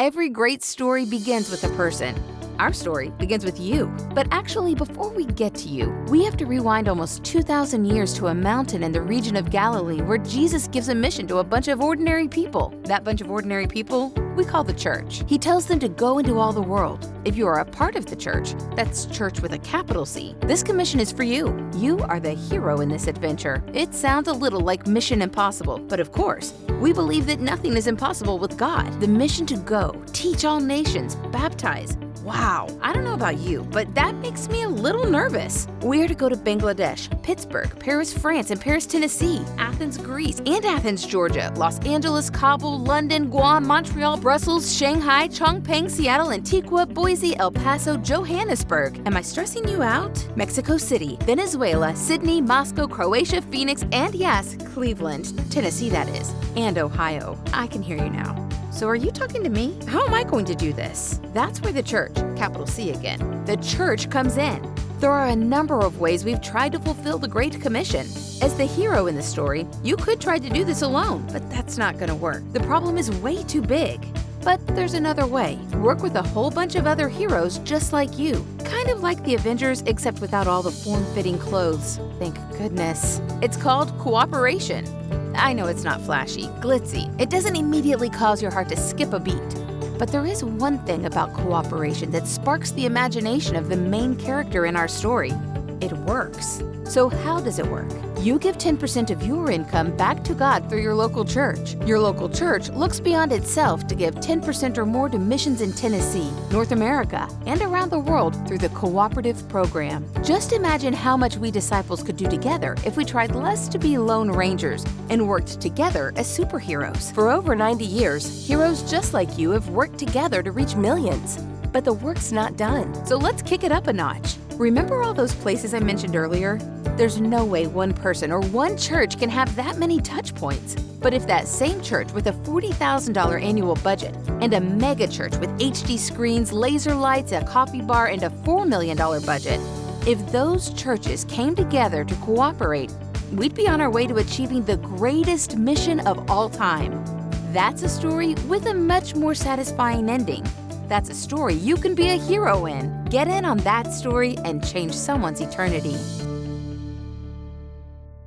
Every great story begins with a person. Our story begins with you. But actually, before we get to you, we have to rewind almost 2,000 years to a mountain in the region of Galilee where Jesus gives a mission to a bunch of ordinary people. That bunch of ordinary people we call the church. He tells them to go into all the world. If you are a part of the church, that's church with a capital C, this commission is for you. You are the hero in this adventure. It sounds a little like Mission Impossible, but of course, we believe that nothing is impossible with God. The mission to go, teach all nations, baptize. Wow, I don't know about you, but that makes me a little nervous. We're to go to Bangladesh, Pittsburgh, Paris, France, and Paris, Tennessee, Athens, Greece, and Athens, Georgia, Los Angeles, Kabul, London, Guam, Montreal, Brussels, Shanghai, Chongpeng, Seattle, Antigua, Boise, El Paso, Johannesburg. Am I stressing you out? Mexico City, Venezuela, Sydney, Moscow, Croatia, Phoenix, and yes, Cleveland, Tennessee that is, and Ohio. I can hear you now. So are you talking to me? How am I going to do this? That's where the church, capital C again, the church comes in. There are a number of ways we've tried to fulfill the Great Commission. As the hero in the story, you could try to do this alone, but that's not going to work. The problem is way too big. But there's another way. Work with a whole bunch of other heroes just like you. Kind of like the Avengers, except without all the form-fitting clothes. Thank goodness. It's called cooperation. I know it's not flashy, glitzy. It doesn't immediately cause your heart to skip a beat. But there is one thing about cooperation that sparks the imagination of the main character in our story. It works. So how does it work? You give 10% of your income back to God through your local church. Your local church looks beyond itself to give 10% or more to missions in Tennessee, North America, and around the world through the Cooperative Program. Just imagine how much we disciples could do together if we tried less to be lone rangers and worked together as superheroes. For over 90 years, heroes just like you have worked together to reach millions. But the work's not done, so let's kick it up a notch. Remember all those places I mentioned earlier? There's no way one person or one church can have that many touch points. But if that same church with a $40,000 annual budget and a mega church with HD screens, laser lights, a coffee bar, and a $4 million budget, if those churches came together to cooperate, we'd be on our way to achieving the greatest mission of all time. That's a story with a much more satisfying ending. That's a story you can be a hero in. Get in on that story and change someone's eternity.